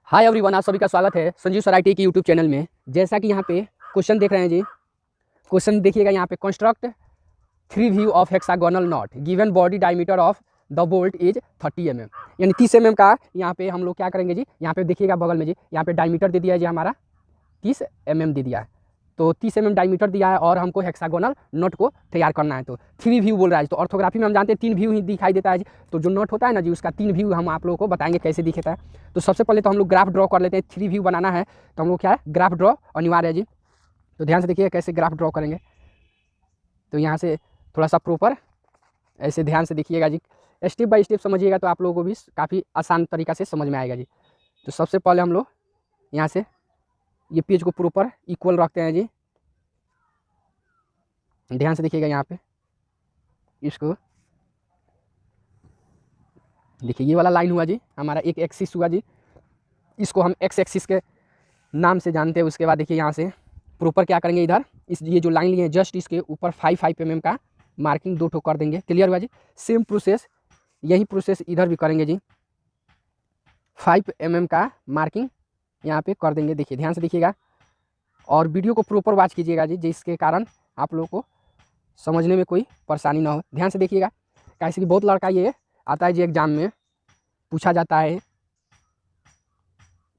Hi everyone, आप सभी का स्वागत है संजीव सर IT की यूट्यूब चैनल में। जैसा कि यहाँ पे क्वेश्चन देख रहे हैं जी, क्वेश्चन देखिएगा यहाँ पे। Construct 3 view of hexagonal not given body diameter of the bolt is 30 mm, यानी 30 mm का यहाँ पे हम लोग क्या करेंगे जी। यहाँ पे देखिएगा बगल में जी, यहाँ पे डायमीटर दे दिया है जी, हमारा 30 mm दे दिया है। तो 30 mm डायमीटर दिया है और हमको हेक्सागोनल नोट को तैयार करना है। तो 3 व्यू बोल रहा है। तो ऑर्थोग्राफी में हम जानते हैं 3 व्यू ही दिखाई देता है जी। तो जो नोट होता है ना जी, उसका 3 व्यू हम आप लोगों को बताएंगे कैसे दिखता है। तो सबसे पहले तो हम लोग ग्राफ ड्रॉ कर लेते हैं। 3 व्यू बनाना है तो हम लोग क्या है, ग्राफ ड्रॉ अनिवार्य है जी। तो ध्यान से देखिए कैसे ग्राफ ड्रॉ करेंगे। तो यहाँ से थोड़ा सा प्रॉपर ऐसे ध्यान से देखिएगा जी, स्टेप बाय स्टेप समझिएगा तो आप लोगों को भी काफ़ी आसान तरीका से समझ में आएगा जी। तो सबसे पहले हम लोग यहाँ से ये पेज को प्रॉपर इक्वल रखते हैं जी। ध्यान से देखिएगा यहाँ पे, इसको देखिए, ये वाला लाइन हुआ जी हमारा, एक एक्सिस हुआ जी। इसको हम एक्स एक्सिस के नाम से जानते हैं। उसके बाद देखिए यहाँ से प्रॉपर क्या करेंगे, इधर इस ये जो लाइन लिए हैं जस्ट इसके ऊपर 5 mm का मार्किंग 2 ठो कर देंगे। क्लियर हुआ जी। सेम प्रोसेस, यही प्रोसेस इधर भी करेंगे जी। 5 mm का मार्किंग यहाँ पे कर देंगे। देखिए ध्यान से देखिएगा और वीडियो को प्रॉपर वॉच कीजिएगा जी, जिसके कारण आप लोगों को समझने में कोई परेशानी ना हो। ध्यान से देखिएगा, कैसे कि बहुत लड़का ये आता है जी, एग्जाम में पूछा जाता है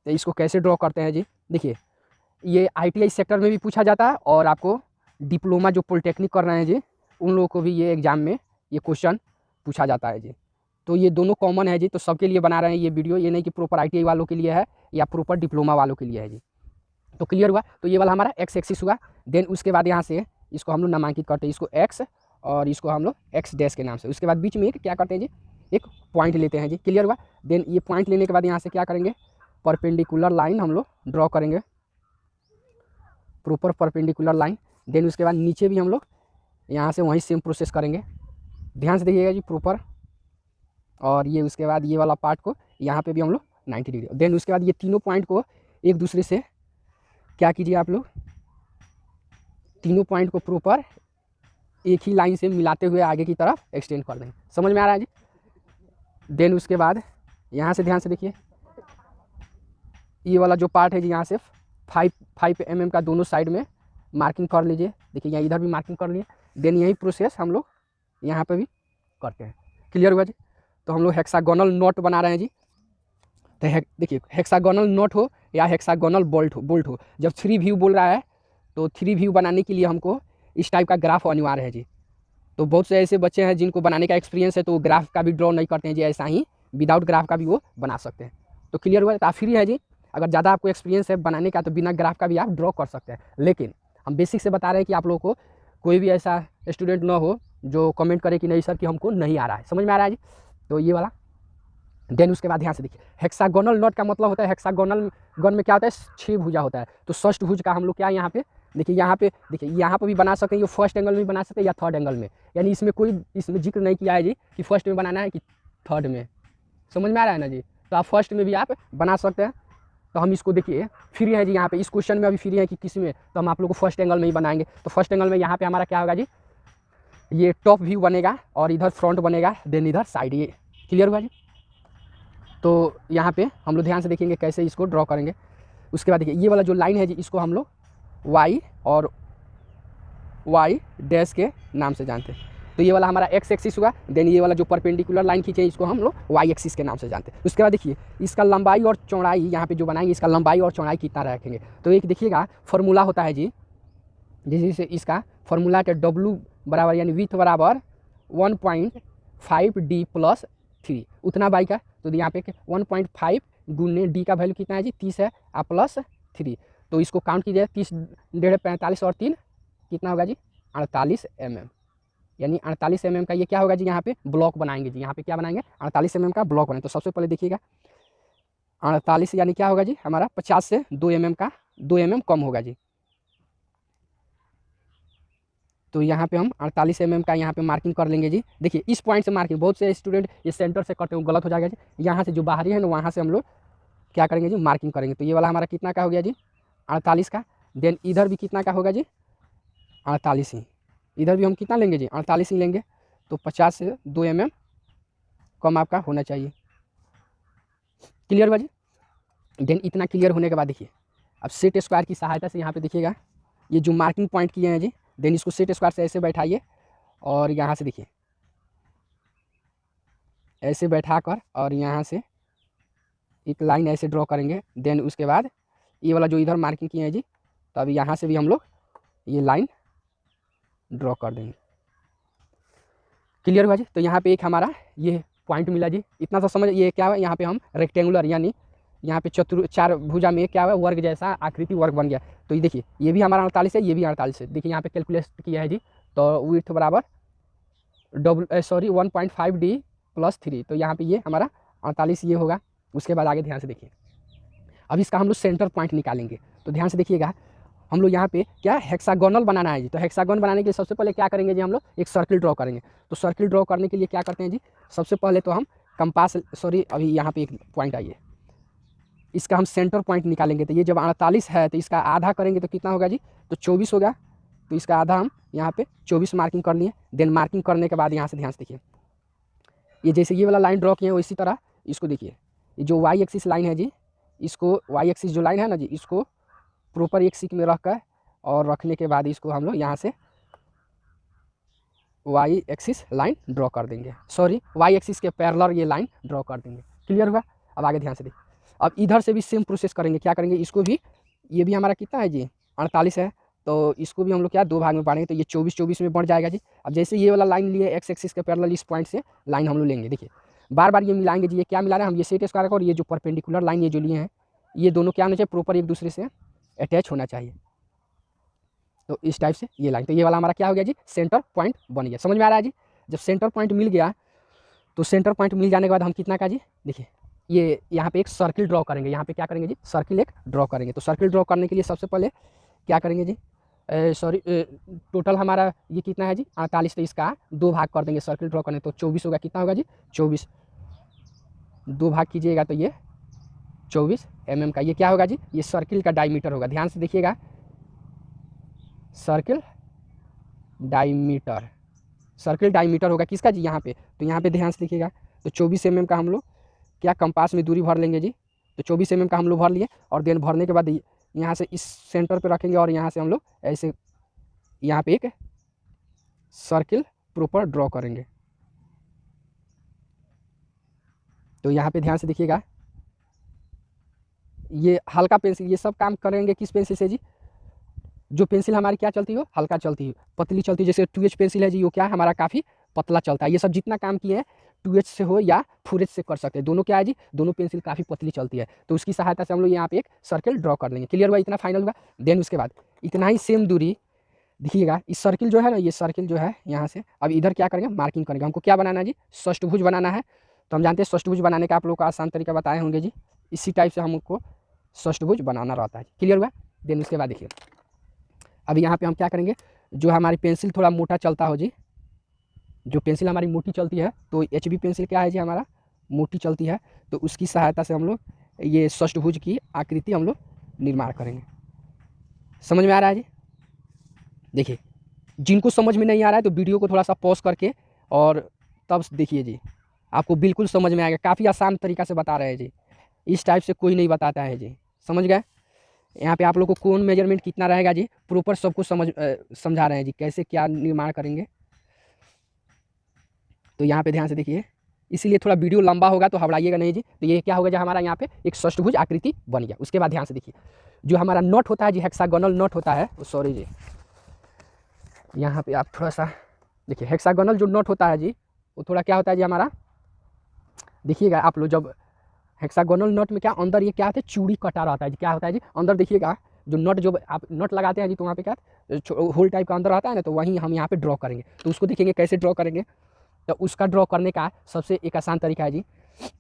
तो इसको कैसे ड्रॉ करते हैं जी। देखिए ये ITI सेक्टर में भी पूछा जाता है और आपको डिप्लोमा जो पॉलिटेक्निक कर रहे हैं जी, उन लोगों को भी ये एग्ज़ाम में ये क्वेश्चन पूछा जाता है जी। तो ये दोनों कॉमन है जी, तो सबके लिए बना रहे हैं ये वीडियो। ये नहीं कि प्रॉपर ITI वालों के लिए है या प्रॉपर डिप्लोमा वालों के लिए है जी। तो क्लियर हुआ। तो ये वाला हमारा एक्स एक्सिस हुआ। देन उसके बाद यहाँ से इसको हम लोग नामांकित करते हैं, इसको एक्स और इसको हम लोग एक्स डैश के नाम से। उसके बाद बीच में एक क्या करते हैं जी, एक पॉइंट लेते हैं जी। क्लियर हुआ। देन ये पॉइंट लेने के बाद यहाँ से क्या करेंगे, परपेंडिकुलर लाइन हम लोग ड्रॉ करेंगे, प्रॉपर परपेंडिकुलर लाइन। देन उसके बाद नीचे भी हम लोग यहाँ से वहीं सेम प्रोसेस करेंगे। ध्यान से देखिएगा जी प्रॉपर। और ये उसके बाद ये वाला पार्ट को यहाँ पे भी हम लोग 90 डिग्री। देन उसके बाद ये तीनों पॉइंट को एक दूसरे से क्या कीजिए, आप लोग तीनों पॉइंट को प्रॉपर एक ही लाइन से मिलाते हुए आगे की तरफ एक्सटेंड कर देंगे। समझ में आ रहा है जी। देन उसके बाद यहाँ से ध्यान से देखिए, ये वाला जो पार्ट है जी, यहाँ से 5 mm का दोनों साइड में मार्किंग कर लीजिए। देखिए यहाँ इधर भी मार्किंग कर लिए। देन यही प्रोसेस हम लोग यहाँ पे भी करते हैं। क्लियर हुआ जी। तो हम लोग हेक्सागोनल नॉट बना रहे हैं जी। तो देखिए हेक्सागोनल नॉट हो या हेक्सागोनल बोल्ट हो, जब 3 व्यू बोल रहा है तो 3 व्यू बनाने के लिए हमको इस टाइप का ग्राफ अनिवार्य है जी। तो बहुत से ऐसे बच्चे हैं जिनको बनाने का एक्सपीरियंस है, तो वो ग्राफ का भी ड्रॉ नहीं करते हैं जी, ऐसा ही विदाउट ग्राफ का भी वो बना सकते हैं। तो क्लियर हुआ। तो आप फ्री है जी, अगर ज़्यादा आपको एक्सपीरियंस है बनाने का तो बिना ग्राफ का भी आप ड्रॉ कर सकते हैं। लेकिन हम बेसिक से बता रहे हैं कि आप लोगों को कोई भी ऐसा स्टूडेंट ना हो जो कमेंट करे कि नहीं सर कि हमको नहीं आ रहा है। समझ में आ रहा है जी। तो ये वाला। देन उसके बाद ध्यान से देखिए, हेक्सागोनल नॉट का मतलब होता है, हेक्सागोनल गन में क्या होता है, 6 भुजा होता है। तो षष्ठ भुज का हम लोग क्या यहाँ पे देखिए, यहाँ पे देखिए, यहाँ पे भी बना सकते हैं, ये फर्स्ट एंगल में बना सकते हैं या थर्ड एंगल में। यानी इसमें कोई इसमें जिक्र नहीं किया है जी कि फर्स्ट में बनाना है कि थर्ड में। समझ में आ रहा है ना जी। तो आप फर्स्ट में भी आप बना सकते हैं। तो हम इसको देखिए फ्री है जी, यहाँ पे इस क्वेश्चन में अभी फ्री है कि किसी में, तो हम आप लोग को फर्स्ट एंगल में ही बनाएंगे। तो फर्स्ट एंगल में यहाँ पे हमारा क्या होगा जी, ये टॉप व्यू बनेगा और इधर फ्रंट बनेगा, देन इधर साइड। ये क्लियर हुआ जी। तो यहाँ पे हम लोग ध्यान से देखेंगे कैसे इसको ड्रॉ करेंगे। उसके बाद देखिए ये वाला जो लाइन है जी, इसको हम लोग वाई और वाई डैश के नाम से जानते हैं। तो ये वाला हमारा एक्स एक्सिस हुआ। देन ये वाला जो परपेंडिकुलर लाइन खींचे इसको हम लोग वाई एक्सिस के नाम से जानते हैं। उसके बाद देखिए इसका लंबाई और चौड़ाई यहाँ पे जो बनाएंगे, इसका लंबाई और चौड़ाई कितना रखेंगे। तो एक देखिएगा फॉर्मूला होता है जी, जिससे इसका फॉर्मूला के W बराबर यानी विथ बराबर 1.5D + 3 उतना बाई का। तो यहाँ पे 1.5 गुने D का वैल्यू कितना है जी, 30 है, प्लस 3। तो इसको काउंट कीजिए, 30 डेढ़ 45 और 3 कितना होगा जी, 48 mm। यानी 48 mm का ये क्या होगा जी, यहाँ पे ब्लॉक बनाएंगे जी। यहाँ पे क्या बनाएंगे, 48 mm का ब्लॉक बनाएंगे। तो सबसे पहले देखिएगा 48 यानी क्या होगा जी, हमारा 50 से 2 mm का 2 mm कम होगा जी। तो यहाँ पे हम 48 mm का यहाँ पे मार्किंग कर लेंगे जी। देखिए इस पॉइंट से मार्किंग, बहुत से स्टूडेंट ये सेंटर से करते हैं, गलत हो जाएगा जी। यहाँ से जो बाहरी है ना, वहाँ से हम लोग क्या करेंगे जी, मार्किंग करेंगे। तो ये वाला हमारा कितना का हो गया जी, 48 का। देन इधर भी कितना का होगा जी, 48 ही। इधर भी हम कितना लेंगे जी, 48 ही लेंगे। तो 50 से 2 mm कम आपका होना चाहिए। क्लियर हुआ जी। देन इतना क्लियर होने के बाद देखिए अब सेट स्क्वायर की सहायता से यहाँ पे देखिएगा ये जो मार्किंग पॉइंट किए हैं जी, देन इसको सेट स्क्वायर से ऐसे बैठाइए और यहाँ से देखिए ऐसे बैठा कर और यहाँ से एक लाइन ऐसे ड्रॉ करेंगे। देन उसके बाद ये वाला जो इधर मार्किंग किए हैं जी, तो अभी यहाँ से भी हम लोग ये लाइन ड्रॉ कर देंगे। क्लियर हुआ जी। तो यहाँ पे एक हमारा ये पॉइंट मिला जी। इतना सा समझ, ये क्या है, यहाँ पे हम रेक्टेंगुलर यानी यहाँ पे चार भुजा में क्या है वर्ग जैसा आकृति वर्ग बन गया। तो ये देखिए ये भी हमारा 48 है, ये भी 48 है। देखिए यहाँ पे कैलकुलेट किया है जी, तो विड्थ बराबर 1.5D + 3, तो यहाँ पे ये हमारा 48 ये होगा। उसके बाद आगे ध्यान से देखिए, अब इसका हम लोग सेंटर पॉइंट निकालेंगे। तो ध्यान से देखिएगा, हम लोग यहाँ पे क्या हेक्सागोनल बनाना है जी। तो हेक्सागोन बनाने के लिए सबसे पहले क्या करेंगे जी, हम लोग एक सर्किल ड्रॉ करेंगे। तो सर्किल ड्रॉ करने के लिए क्या करते हैं जी, सबसे पहले तो हम कंपास अभी यहाँ पे एक पॉइंट आइए, इसका हम सेंटर पॉइंट निकालेंगे। तो ये जब 48 है तो इसका आधा करेंगे तो कितना होगा जी, तो 24 होगा। तो इसका आधा हम यहाँ पे 24 मार्किंग कर लिए। देन मार्किंग करने के बाद यहाँ से ध्यान से देखिए, ये जैसे ये वाला लाइन ड्रॉ किए हैं इसी तरह इसको देखिए, ये जो वाई एक्सिस लाइन है जी, इसको वाई एक्सिस जो लाइन है ना जी, इसको प्रॉपर एक सीक में रख कर और रखने के बाद इसको हम लोग यहाँ से वाई एक्सिस लाइन ड्रॉ कर देंगे, वाई एक्सिस के पैरेलल ये लाइन ड्रॉ कर देंगे। क्लियर हुआ। अब आगे ध्यान से देखिए, अब इधर से भी सेम प्रोसेस करेंगे। क्या करेंगे, इसको भी, ये भी हमारा कितना है जी 48 है, तो इसको भी हम लोग क्या 2 भाग में बांटेंगे, तो ये 24 में बढ़ जाएगा जी। अब जैसे ये वाला लाइन लिए एक्स एक्सिस के पैरेलल इस पॉइंट से लाइन हम लोग लेंगे। देखिए बार बार ये मिलाएंगे जी, ये क्या मिला रहे हैं हम, ये सेट स्क्वायर और ये जो परपेंडिकुलर लाइन ये जो लिए हैं, ये दोनों क्या होना चाहिए, प्रॉपर एक दूसरे से अटैच होना चाहिए। तो इस टाइप से ये लाइन, तो ये वाला हमारा क्या हो गया जी, सेंटर पॉइंट बन गया। समझ में आ रहा है जी। जब सेंटर पॉइंट मिल गया, तो सेंटर पॉइंट मिल जाने के बाद हम कितना का जी, देखिए ये यहाँ पे एक सर्किल ड्रॉ करेंगे। यहाँ पे क्या करेंगे जी, सर्किल एक ड्रॉ करेंगे। तो सर्किल ड्रॉ करने के लिए सबसे पहले क्या करेंगे जी, टोटल हमारा ये कितना है जी 48, तो इसका 2 भाग कर देंगे सर्किल ड्रॉ करने, तो 24 होगा। कितना होगा जी 24, 2 भाग कीजिएगा तो ये 24 mm का ये क्या होगा जी, ये सर्किल का डायमीटर होगा। ध्यान से देखिएगा, सर्किल डायमीटर होगा किसका जी, यहाँ पे। तो यहाँ पे ध्यान से देखिएगा, तो 24 mm का हम लोग क्या कंपास में दूरी भर लेंगे जी। तो 24 mm का हम लोग भर लिए, और देन भरने के बाद यहाँ से इस सेंटर पे रखेंगे और यहाँ से हम लोग ऐसे यहाँ पे एक सर्किल प्रॉपर ड्रॉ करेंगे। तो यहाँ पे ध्यान से देखिएगा, ये हल्का पेंसिल, ये सब काम करेंगे किस पेंसिल से जी, जो पेंसिल हमारी क्या चलती हो, हल्का चलती हो, पतली चलती है। जैसे 2H पेंसिल है जी, वो क्या हमारा काफ़ी पतला चलता है। ये सब जितना काम किए हैं 2H से हो या 4H से कर सकते हैं। दोनों क्या है जी, दोनों पेंसिल काफ़ी पतली चलती है। तो उसकी सहायता से हम लोग यहाँ पे एक सर्किल ड्रॉ कर लेंगे। क्लियर हुआ, इतना फाइनल हुआ। देन उसके बाद इतना ही सेम दूरी देखिएगा, इस सर्किल जो है ना, ये सर्किल जो है यहाँ से अब इधर क्या करेंगे, मार्किंग करेंगे। हमको क्या बनाना है जी, षष्ठभुज बनाना है। तो हम जानते हैं षष्ठभुज बनाने का आप लोग को आसान तरीका बताए होंगे जी। इसी टाइप से हमको षष्ठभुज बनाना रहता है। क्लियर हुआ। देन उसके बाद देखिए, अभी यहाँ पे हम क्या करेंगे, जो हमारी पेंसिल थोड़ा मोटा चलता हो जी, जो पेंसिल हमारी मोटी चलती है, तो HB पेंसिल क्या है जी हमारा मोटी चलती है, तो उसकी सहायता से हम लोग ये षष्ठभुज की आकृति हम लोग निर्माण करेंगे। समझ में आ रहा है जी। देखिए जिनको समझ में नहीं आ रहा है तो वीडियो को थोड़ा सा पॉज करके और तब देखिए जी, आपको बिल्कुल समझ में आएगा। काफ़ी आसान तरीका से बता रहे हैं जी, इस टाइप से कोई नहीं बताता है जी। समझ गए। यहाँ पे आप लोग को कौन मेजरमेंट कितना रहेगा जी, प्रॉपर सबको समझा रहे हैं जी, कैसे क्या निर्माण करेंगे। तो यहाँ पे ध्यान से देखिए, इसीलिए थोड़ा वीडियो लंबा होगा तो घबराइएगा नहीं जी। तो ये क्या होगा जो हमारा यहाँ पे एक षष्ठभुज आकृति बन गया। उसके बाद ध्यान से देखिए, जो हमारा नट होता है जी, हेक्सागोनल नट होता है, सॉरी जी, यहाँ पे आप थोड़ा सा देखिए, हेक्सागोनल जो नट होता है जी, वो थोड़ा क्या होता है जी हमारा, देखिएगा आप लोग, जब हेक्सागोनल नट में क्या अंदर ये क्या होता है, चूड़ी कटा रहता है जी। क्या होता है जी अंदर, देखिएगा जो नट, जो आप नट लगाते हैं जी, तो वहाँ पे क्या होल टाइप का अंदर आता है ना, तो वहीं हम यहाँ पे ड्रॉ करेंगे। तो उसको देखेंगे कैसे ड्रॉ करेंगे। तो उसका ड्रॉ करने का सबसे एक आसान तरीका है जी,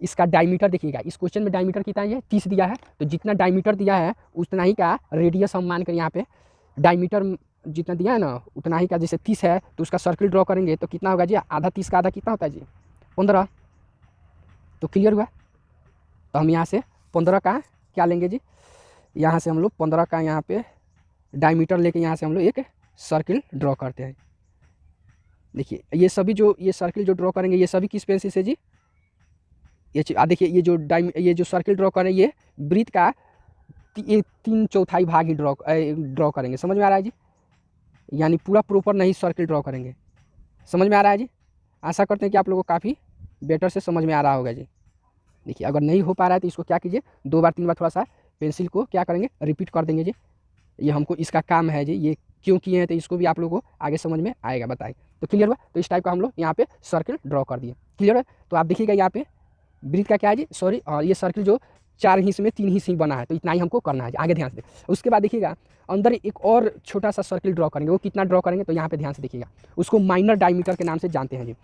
इसका डायमीटर देखिएगा। इस क्वेश्चन में डायमीटर कितना है, 30 दिया है, तो जितना डायमीटर दिया है उतना ही का रेडियस हम मान कर यहाँ पे डायमीटर जितना दिया है ना उतना ही का, जैसे 30 है तो उसका सर्किल ड्रॉ करेंगे तो कितना होगा जी, आधा 30 का आधा कितना होता है जी 15। तो क्लियर हुआ। तो हम यहाँ से 15 का क्या लेंगे जी, यहाँ से हम लोग 15 का यहाँ पे डायमीटर लेके यहाँ से हम लोग एक सर्किल ड्रॉ करते हैं। देखिए ये सभी जो ये सर्किल जो ड्रॉ करेंगे, ये सभी किस पेंसिल से जी, देखिए ये जो सर्किल ड्रॉ कर रहे हैं, ये वृत्त का 3/4 भाग ही ड्रॉ करेंगे। समझ में आ रहा है जी? यानी पूरा प्रॉपर नहीं सर्किल ड्रॉ करेंगे। समझ में आ रहा है जी? आशा करते हैं कि आप लोगों को काफ़ी बेटर से समझ में आ रहा होगा जी। देखिए अगर नहीं हो पा रहा है तो इसको क्या कीजिए, 2 बार 3 बार थोड़ा सा पेंसिल को क्या करेंगे, रिपीट कर देंगे जी। ये हमको इसका काम है जी, ये क्यों किए हैं तो इसको भी आप लोगों को आगे समझ में आएगा, बताएं। तो क्लियर हुआ? तो इस टाइप का हम लोग यहाँ पे सर्किल ड्रॉ कर दिए। क्लियर है? तो आप देखिएगा यहाँ पे वृत्त का क्या है जी, सॉरी, और ये सर्किल जो 4 हिस्से में 3 हिस्से बना है, तो इतना ही हमको करना है जी। आगे ध्यान से उसके बाद देखिएगा अंदर एक और छोटा सा सर्किल ड्रॉ करेंगे। वो कितना ड्रॉ करेंगे तो यहाँ पे ध्यान से देखिएगा, उसको माइनर डायमीटर के नाम से जानते हैं जी।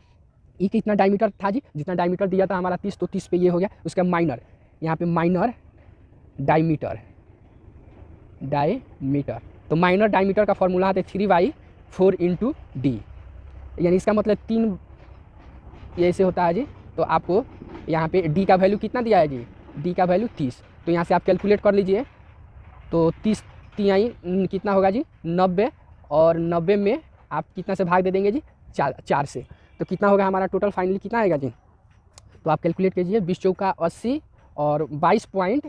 ये कितना डायमीटर था जी, जितना डायमीटर दिया था हमारा 30, तो 30 पे ये हो गया उसका माइनर। यहाँ पे माइनर डायमीटर, तो माइनर डायमीटर का फॉर्मूला है 3/4 × d, यानी इसका मतलब 3 ये ऐसे होता है जी। तो आपको यहाँ पे d का वैल्यू कितना दिया है जी, d का वैल्यू 30। तो यहाँ से आप कैलकुलेट कर लीजिए, तो 30 तिहाई कितना होगा जी, 90, और 90 में आप कितना से भाग दे देंगे जी, 4 से, तो कितना होगा हमारा टोटल फाइनली कितना आएगा जी। तो आप कैलकुलेट कीजिए, 20 चौका 80 और 22 पॉइंट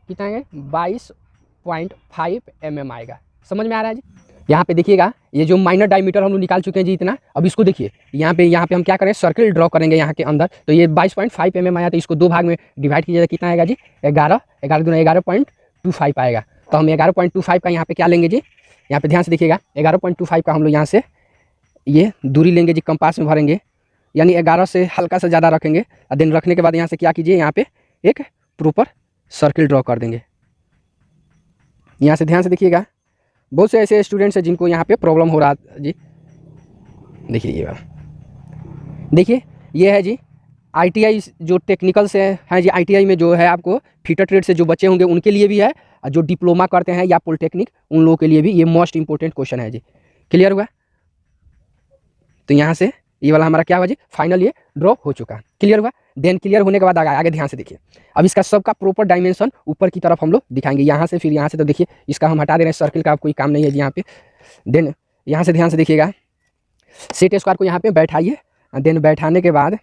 कितना है, 22.5 mm आएगा। समझ में आ रहा है जी? यहाँ पे देखिएगा ये जो माइनर डायमीटर हम लोग निकाल चुके हैं जी इतना। अब इसको देखिए यहाँ पे हम क्या करें, सर्किल ड्रॉ करेंगे यहाँ के अंदर। तो ये 22.5 mm आया, तो इसको 2 भाग में डिवाइड कीजिएगा, कितना आएगा जी, 11 दूना 11.25 आएगा। तो हम 11.25 का यहाँ पे क्या लेंगे जी, यहाँ पे ध्यान से देखिएगा, 11.25 का हम लोग यहाँ से ये दूरी लेंगे जी, कंपास में भरेंगे, यानी 11 से हल्का सा ज़्यादा रखेंगे। और देन रखने के बाद यहाँ से क्या कीजिए, यहाँ पे एक प्रॉपर सर्किल ड्रॉ कर देंगे। यहाँ से ध्यान से देखिएगा, बहुत से ऐसे स्टूडेंट्स हैं जिनको यहाँ पे प्रॉब्लम हो रहा जी। देखिए ये वाला, देखिए ये है जी ITI जो टेक्निकल से हैं जी। ITI में जो है आपको फिटर ट्रेड से जो बच्चे होंगे उनके लिए भी है, और जो डिप्लोमा करते हैं या पॉलिटेक्निक उन लोगों के लिए भी ये मोस्ट इंपॉर्टेंट क्वेश्चन है जी। क्लियर हुआ? तो यहाँ से ये वाला हमारा क्या हुआ जी, फाइनल ये ड्रॉ हो चुका। क्लियर हुआ? देन क्लियर होने के बाद आगे ध्यान से देखिए, अब इसका सबका प्रॉपर डायमेंशन ऊपर की तरफ हम लोग दिखाएंगे यहाँ से, फिर यहाँ से। तो देखिए इसका हम हटा दे रहे हैं, सर्किल का अब कोई काम नहीं है जी यहाँ पे। देन यहाँ से ध्यान से देखिएगा, सेट स्क्वायर को यहाँ पे बैठाइए, देन बैठाने के बाद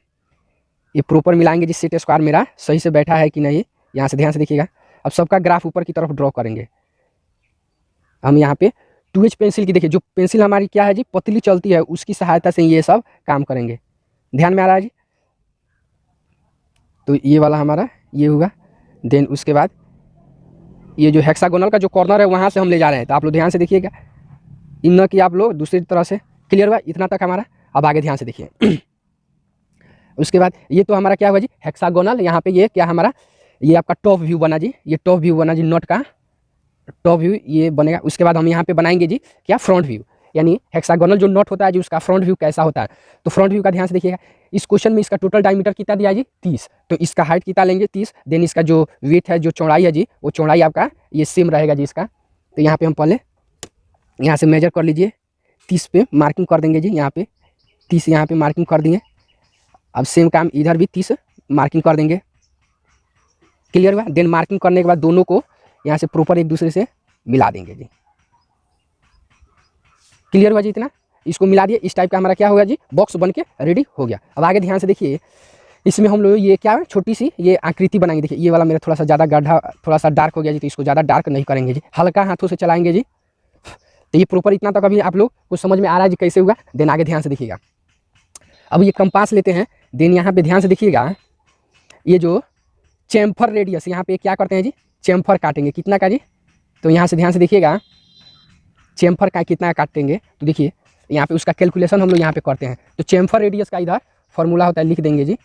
ये प्रॉपर मिलाएंगे जी, सेट स्क्वायर मेरा सही से बैठा है कि नहीं। यहाँ से ध्यान से देखिएगा, अब सबका ग्राफ ऊपर की तरफ ड्रॉ करेंगे हम। यहाँ पे 2H पेंसिल की, देखिए जो पेंसिल हमारी क्या है जी, पतली चलती है, उसकी सहायता से ये सब काम करेंगे। ध्यान में आ रहा है जी? तो ये वाला हमारा ये होगा। देन उसके बाद ये जो हेक्सागोनल का जो कॉर्नर है वहाँ से हम ले जा रहे हैं, तो आप लोग ध्यान से देखिएगा, इन कि आप लोग दूसरी तरह से। क्लियर हुआ? इतना तक हमारा। अब आगे ध्यान से देखिए उसके बाद ये तो हमारा क्या हुआ जी, हेक्सागोनल। यहाँ पे ये क्या हमारा, ये आपका टॉप व्यू बना जी, ये टॉप व्यू बना जी, नोट का टॉप व्यू ये बनेगा। उसके बाद हम यहाँ पे बनाएंगे जी क्या, फ्रंट व्यू, यानी हेक्सागोनल जो नोट होता है जी उसका फ्रंट व्यू कैसा होता है। तो फ्रंट व्यू का ध्यान से देखिएगा, इस क्वेश्चन में इसका टोटल डायमीटर कितना दिया जी, 30। तो इसका हाइट कितना लेंगे, 30। देन इसका जो वेट है, जो चौड़ाई है जी, वो चौड़ाई आपका ये सेम रहेगा जी इसका। तो यहाँ पे हम पहले यहाँ से मेजर कर लीजिए, 30 पे मार्किंग कर देंगे जी। यहाँ पे 30 यहाँ पे मार्किंग कर दिए। अब सेम काम इधर भी 30 मार्किंग कर देंगे। क्लियर हुआ? देन मार्किंग करने के बाद दोनों को यहाँ से प्रॉपर एक दूसरे से मिला देंगे जी। क्लियर हुआ जी? इतना इसको मिला दिए, इस टाइप का हमारा क्या होगा जी, बॉक्स बन के रेडी हो गया। अब आगे ध्यान से देखिए, इसमें हम लोग ये क्या छोटी सी ये आकृति बनाएंगे। देखिए ये वाला मेरा थोड़ा सा ज़्यादा गड्ढा, थोड़ा सा डार्क हो गया जी, तो इसको ज़्यादा डार्क नहीं करेंगे जी, हल्का हाथों से चलाएंगे जी। तो ये प्रॉपर इतना तक अभी आप लोग को समझ में आ रहा है जी कैसे हुआ। देन आगे ध्यान से देखिएगा, अब ये कंपास लेते हैं। देन यहाँ पे ध्यान से देखिएगा, ये जो चैम्फर रेडियस यहाँ पे क्या करते हैं जी, चैम्फर काटेंगे। कितना का जी, तो यहाँ से ध्यान से देखिएगा, चैम्फर का कितना काटेंगे। तो देखिए यहाँ पे उसका कैलकुलेशन हम लोग यहाँ पे करते हैं। तो चैम्फर रेडियस का इधर फॉर्मूला होता है, लिख देंगे जी,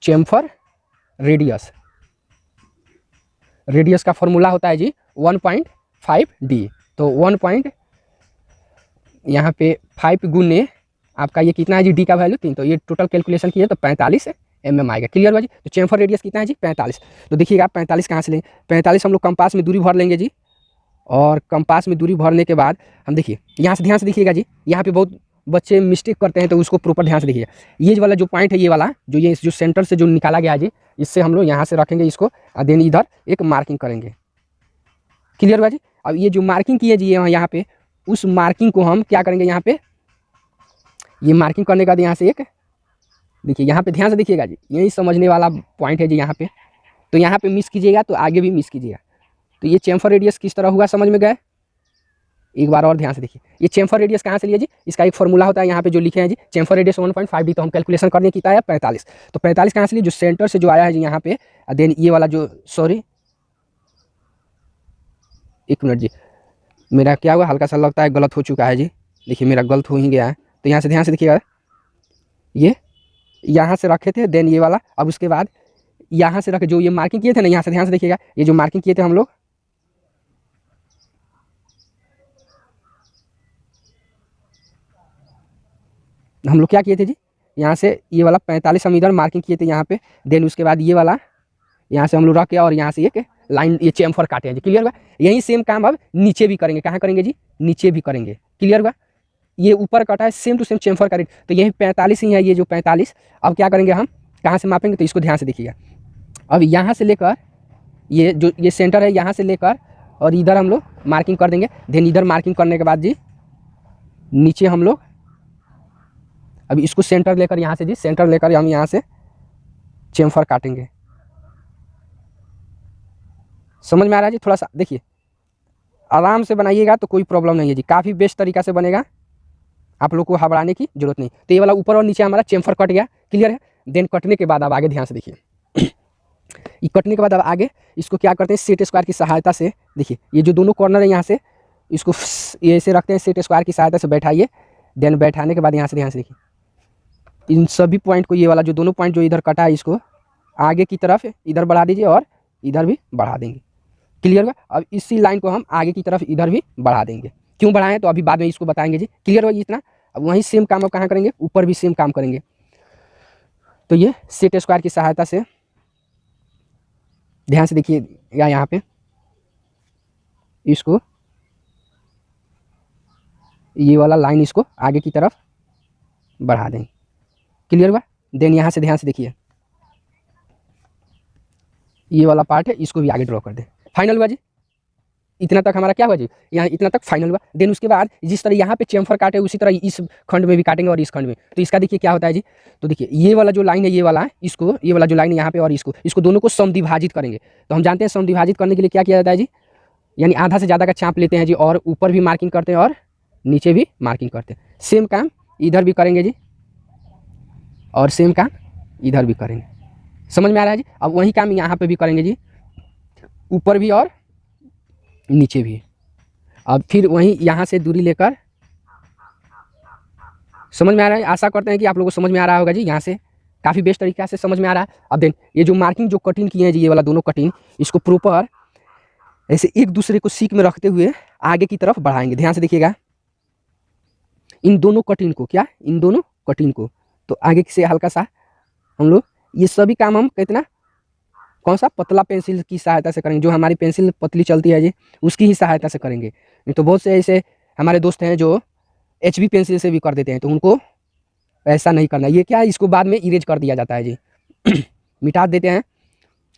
चैम्फर रेडियस का फॉर्मूला होता है जी 1.5D। तो 1. यहाँ पे 5 गुने आपका ये कितना है जी, डी का वैल्यू 3। तो ये टोटल कैलकुलेशन किए तो 45 mm आएगा। क्लियर हुआ जी? तो चैम्फर रेडियस कितना है जी, 45। तो देखिएगा 45 कहाँ से लेंगे, 45 हम लोग कंपास में दूरी भर लेंगे जी। और कंपास में दूरी भरने के बाद हम देखिए यहाँ से ध्यान से देखिएगा जी, यहाँ पे बहुत बच्चे मिस्टेक करते हैं, तो उसको प्रॉपर ध्यान से देखिएगा। ये वाला जो पॉइंट है, ये वाला जो सेंटर से जो निकाला गया है जी, इससे हम लोग यहाँ से रखेंगे इसको, देन इधर एक मार्किंग करेंगे। क्लियर हुआ जी? अब ये जो मार्किंग की है जी यहाँ पे, उस मार्किंग को हम क्या करेंगे, यहाँ पे ये मार्किंग करने के बाद यहाँ से एक देखिए यहाँ पे ध्यान से देखिएगा जी, यही समझने वाला पॉइंट है जी यहाँ पे। तो यहाँ पे मिस कीजिएगा तो आगे भी मिस कीजिएगा। तो ये चेम्फर रेडियस किस तरह हुआ, समझ में गए? एक बार और ध्यान से देखिए, ये चेम्फर रेडियस कहाँ से लिया जी, इसका एक फॉर्मूला होता है यहाँ पे जो लिखे हैं जी, चेम्फर रेडियस 1.5D। तो हम कैलकुलेशन करने कितना है 45। तो 45 कहाँ से लिए, जो सेंटर से जो आया है जी यहाँ पे, देन ये वाला जो, सॉरी एक मिनट जी, मेरा क्या हुआ, हल्का सा लगता है गलत हो चुका है जी। देखिए मेरा गलत हो ही गया है। तो यहाँ से ध्यान से देखिएगा, ये यहाँ से रखे थे, देन ये वाला, अब उसके बाद यहाँ से रखे जो ये मार्किंग किए थे ना, यहाँ से ध्यान से देखिएगा, ये जो मार्किंग किए थे हम लोग, क्या किए थे जी, यहाँ से ये वाला 45 हम इधर मार्किंग किए थे यहाँ पे, देन उसके बाद ये वाला यहाँ से हम लोग रख के और यहाँ से एक लाइन ये चेम्फर काटे हैं जी। क्लियर हुआ? यही सेम काम अब नीचे भी करेंगे। कहाँ करेंगे जी, नीचे भी करेंगे। क्लियर हुआ? ये ऊपर कटा है, सेम टू सेम चेम्फर का रेट, तो यही 45 ही है, ये जो 45। अब क्या करेंगे हम, कहाँ से मापेंगे, तो इसको ध्यान से देखिएगा। अब यहाँ से लेकर ये जो ये सेंटर है, यहाँ से लेकर और इधर हम लोग मार्किंग कर देंगे। देन इधर मार्किंग करने के बाद जी नीचे हम लोग अभी इसको सेंटर लेकर यहाँ से जी, सेंटर लेकर हम यहाँ से चेम्फर काटेंगे। समझ में आ रहा है जी? थोड़ा सा देखिए, आराम से बनाइएगा तो कोई प्रॉब्लम नहीं है जी, काफ़ी बेस्ट तरीका से बनेगा, आप लोग को घबराने की जरूरत नहीं। तो ये वाला ऊपर और नीचे हमारा चेम्फर कट गया। क्लियर है? देन कटने के बाद अब आगे ध्यान से देखिए, ये कटने के बाद अब आगे इसको क्या करते हैं, सेट स्क्वायर की सहायता से, देखिए ये जो दोनों कॉर्नर है यहाँ से इसको ये ऐसे रखते हैं, सेट स्क्वायर की सहायता से बैठाइए। देन बैठाने के बाद यहाँ से ध्यान से देखिए, इन सभी पॉइंट को, ये वाला जो दोनों पॉइंट जो इधर कटा है, इसको आगे की तरफ इधर बढ़ा दीजिए और इधर भी बढ़ा देंगे। क्लियर हुआ? अब इसी लाइन को हम आगे की तरफ इधर भी बढ़ा देंगे। क्यों बढ़ाएं तो अभी बाद में इसको बताएंगे जी। क्लियर हुआ इतना? अब वहीं सेम काम अब कहाँ करेंगे, ऊपर भी सेम काम करेंगे। तो ये सेट स्क्वायर की सहायता से ध्यान से देखिएगा, यहाँ पे इसको ये वाला लाइन इसको आगे की तरफ बढ़ा देंगे। क्लियर हुआ? देन यहाँ से ध्यान से देखिए, ये वाला पार्ट है, इसको भी आगे ड्रॉ कर दें। फाइनल हुआ जी, इतना तक हमारा क्या हुआ जी, यहाँ इतना तक फाइनल हुआ। देन उसके बाद जिस तरह यहाँ पे चेम्फर काटे उसी तरह इस खंड में भी काटेंगे और इस खंड में। तो इसका देखिए क्या होता है जी, तो देखिए ये वाला जो लाइन है, ये वाला है, इसको ये वाला जो लाइन है यहाँ पे और इसको दोनों को समद्विभाजित करेंगे। तो हम जानते हैं समद्विभाजित करने के लिए क्या किया जाता है जी, यानी आधा से ज़्यादा का चाप लेते हैं जी और ऊपर भी मार्किंग करते हैं और नीचे भी मार्किंग करते हैं। सेम काम इधर भी करेंगे जी और सेम काम इधर भी करेंगे। समझ में आ रहा है जी? अब वही काम यहाँ पे भी करेंगे जी, ऊपर भी और नीचे भी। अब फिर वहीं यहाँ से दूरी लेकर, समझ में आ रहा है? आशा करते हैं कि आप लोगों को समझ में आ रहा होगा जी। यहाँ से काफ़ी बेस्ट तरीका से समझ में आ रहा है। अब देन ये जो मार्किंग जो कटिंग किए हैं जी, ये वाला दोनों कटिंग, इसको प्रॉपर ऐसे एक दूसरे को सीक में रखते हुए आगे की तरफ बढ़ाएंगे। ध्यान से देखिएगा, इन दोनों कटिंग को, क्या इन दोनों कटिंग को, तो आगे से हल्का सा हम लोग ये सभी काम हम कितना, कौन सा, पतला पेंसिल की सहायता से करेंगे। जो हमारी पेंसिल पतली चलती है जी, उसकी ही सहायता से करेंगे। नहीं तो बहुत से ऐसे हमारे दोस्त हैं जो HB पेंसिल से भी कर देते हैं, तो उनको ऐसा नहीं करना। ये क्या, इसको बाद में इरेज कर दिया जाता है जी मिटा देते हैं,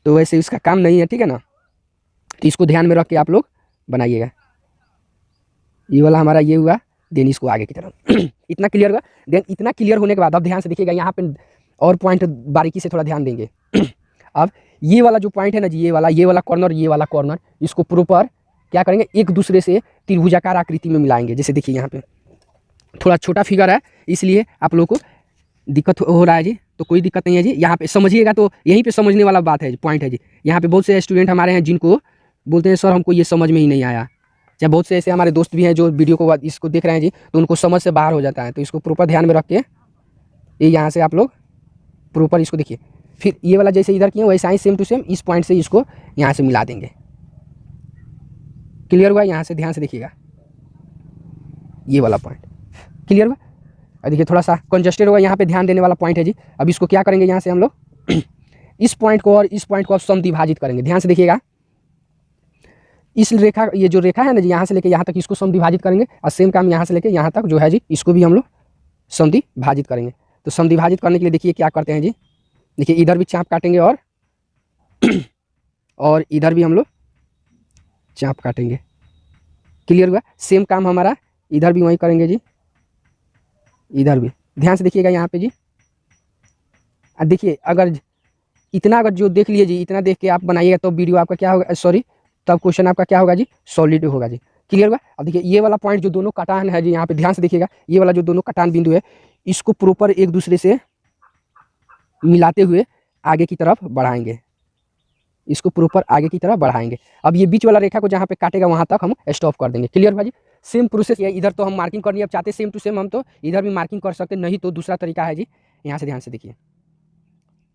तो वैसे इसका काम नहीं है। ठीक है ना? तो इसको ध्यान में रख के आप लोग बनाइएगा। ये वाला हमारा ये हुआ, देन इसको आगे की तरफ इतना क्लियर हुआ। देन इतना क्लियर होने के बाद अब ध्यान से देखिएगा, यहाँ पे और पॉइंट बारीकी से थोड़ा ध्यान देंगे अब ये वाला जो पॉइंट है ना जी, ये वाला कॉर्नर, ये वाला कॉर्नर, इसको प्रॉपर क्या करेंगे, एक दूसरे से त्रिभुजाकार आकृति में मिलाएंगे। जैसे देखिए यहाँ पे थोड़ा छोटा फिगर है, इसलिए आप लोगों को दिक्कत हो रहा है जी, तो कोई दिक्कत नहीं है जी। यहाँ पे समझिएगा, तो यहीं पे समझने वाला बात है, पॉइंट है जी। यहाँ पे बहुत से स्टूडेंट हमारे हैं जिनको बोलते हैं सर हमको ये समझ में ही नहीं आया। चाहे बहुत से ऐसे हमारे दोस्त भी हैं जो वीडियो को इसको देख रहे हैं जी, तो उनको समझ से बाहर हो जाता है। तो इसको प्रॉपर ध्यान में रख के ये यहाँ से आप लोग प्रॉपर इसको देखिए। फिर ये वाला जैसे इधर किए वैसा ही सेम टू सेम इस पॉइंट से इसको यहाँ से मिला देंगे। क्लियर हुआ? यहाँ से ध्यान से देखिएगा, ये वाला पॉइंट क्लियर हुआ? और देखिए थोड़ा सा कंजस्टेड हुआ, यहाँ पे ध्यान देने वाला पॉइंट है जी। अब इसको क्या करेंगे, यहाँ से हम लोग इस पॉइंट को और इस पॉइंट को समद्विभाजित करेंगे। ध्यान से देखिएगा, इस रेखा, ये जो रेखा है ना जी, यहाँ से लेके यहाँ तक इसको समद्विभाजित करेंगे और सेम काम यहाँ से लेके यहाँ तक जो है जी, इसको भी हम लोग समद्विभाजित करेंगे। तो समद्विभाजित करने के लिए देखिए क्या करते हैं जी, देखिए इधर भी चाप काटेंगे और इधर भी हम लोग चाप काटेंगे। क्लियर हुआ? सेम काम हमारा इधर भी वही करेंगे जी, इधर भी। ध्यान से देखिएगा यहाँ पे जी, देखिए अगर इतना अगर जो देख लीजिए जी, इतना देख के आप बनाइएगा तो वीडियो आपका क्या होगा, सॉरी तब क्वेश्चन आपका क्या होगा जी, सॉलिड होगा जी। क्लियर हुआ। अब देखिए ये वाला पॉइंट जो दोनों कटान है जी, यहाँ पे ध्यान से देखिएगा, ये वाला जो दोनों कटान बिंदु है इसको प्रॉपर एक दूसरे से मिलाते हुए आगे की तरफ बढ़ाएंगे, इसको प्रॉपर आगे की तरफ बढ़ाएंगे। अब ये बीच वाला रेखा को जहाँ पे काटेगा वहाँ तक हम स्टॉप कर देंगे। क्लियर हुआ जी। सेम प्रोसेस है, इधर तो हम मार्किंग करनी अब चाहते सेम टू सेम, हम तो इधर भी मार्किंग कर सकते, नहीं तो दूसरा तरीका है जी, यहाँ से ध्यान से देखिए,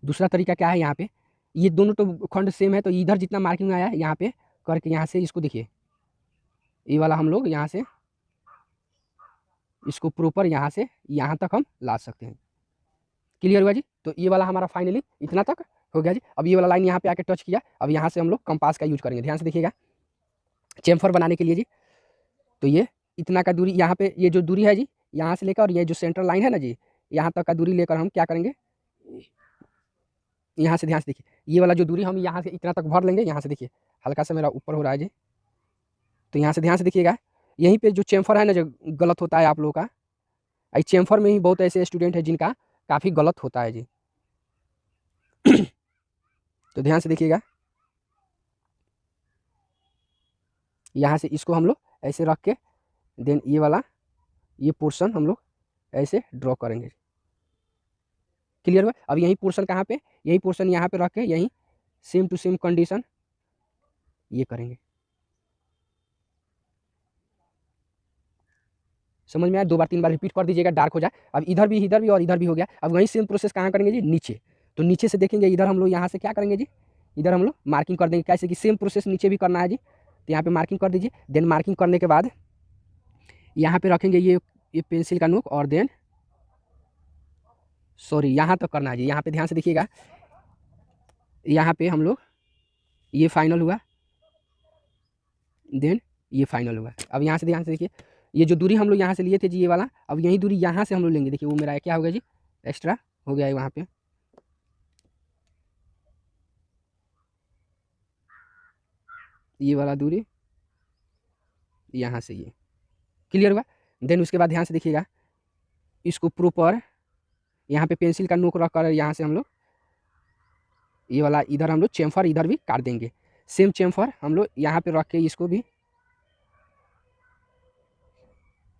दूसरा तरीका क्या है, यहाँ पे ये दोनों तो खंड सेम है, तो इधर जितना मार्किंग आया है यहाँ पे करके यहाँ से इसको देखिए, ये वाला हम लोग यहाँ से इसको प्रॉपर यहाँ से यहाँ तक हम ला सकते हैं। क्लियर हुआ जी। तो ये वाला हमारा फाइनली इतना तक हो गया जी। अब ये वाला लाइन यहाँ पे आके टच किया, अब यहाँ से हम लोग कंपास का यूज करेंगे, ध्यान से देखिएगा, चेम्फर बनाने के लिए जी। तो ये इतना का दूरी यहाँ पे, ये जो दूरी है जी यहाँ से लेकर, और ये जो सेंट्रल लाइन है ना जी, यहाँ तक का दूरी लेकर हम क्या करेंगे, यहाँ से ध्यान से देखिए, ये वाला जो दूरी हम यहाँ से इतना तक भर लेंगे, यहाँ से देखिए हल्का सा मेरा ऊपर हो रहा है जी, तो यहाँ से ध्यान से देखिएगा, यहीं पे जो चेम्फर है ना जो गलत होता है आप लोगों का, इस चेम्फर में ही बहुत ऐसे स्टूडेंट है जिनका काफ़ी गलत होता है जी। तो ध्यान से देखिएगा, यहाँ से इसको हम लोग ऐसे रख के देन ये वाला ये पोर्शन हम लोग ऐसे ड्रॉ करेंगे। क्लियर हुआ। अब यही पोर्शन कहाँ पे, यही पोर्शन यहाँ पे रख के यही सेम टू सेम कंडीशन ये करेंगे। समझ में आया, 2 बार 3 बार रिपीट कर दीजिएगा, डार्क हो जाए। अब इधर भी और इधर भी हो गया। अब वही सेम प्रोसेस कहाँ करेंगे जी, नीचे। तो नीचे से देखेंगे, इधर हम लोग यहाँ से क्या करेंगे जी, इधर हम लोग मार्किंग कर देंगे, कैसे कि सेम प्रोसेस नीचे भी करना है जी। तो यहाँ पे मार्किंग कर दीजिए, देन मार्किंग करने के बाद यहाँ पे रखेंगे ये पेंसिल का नोक, और देन सॉरी यहाँ तक करना है जी। यहाँ पे ध्यान से देखिएगा, यहाँ पे हम लोग ये फाइनल हुआ, देन ये फाइनल हुआ। अब यहाँ से ध्यान से देखिए, ये जो दूरी हम लोग यहाँ से लिए थे जी ये वाला, अब यही दूरी यहाँ से हम लोग लेंगे। देखिए वो मेरा क्या हो गया जी, एक्स्ट्रा हो गया है वहाँ पे। ये वाला दूरी यहाँ से ये क्लियर हुआ। देन उसके बाद ध्यान से देखिएगा, इसको प्रॉपर यहाँ पे पेंसिल का नोक रख कर यहाँ से हम लोग ये वाला इधर हम लोग चेम्फर इधर भी काट देंगे। सेम चेम्फर हम लोग यहाँ पे रख के इसको भी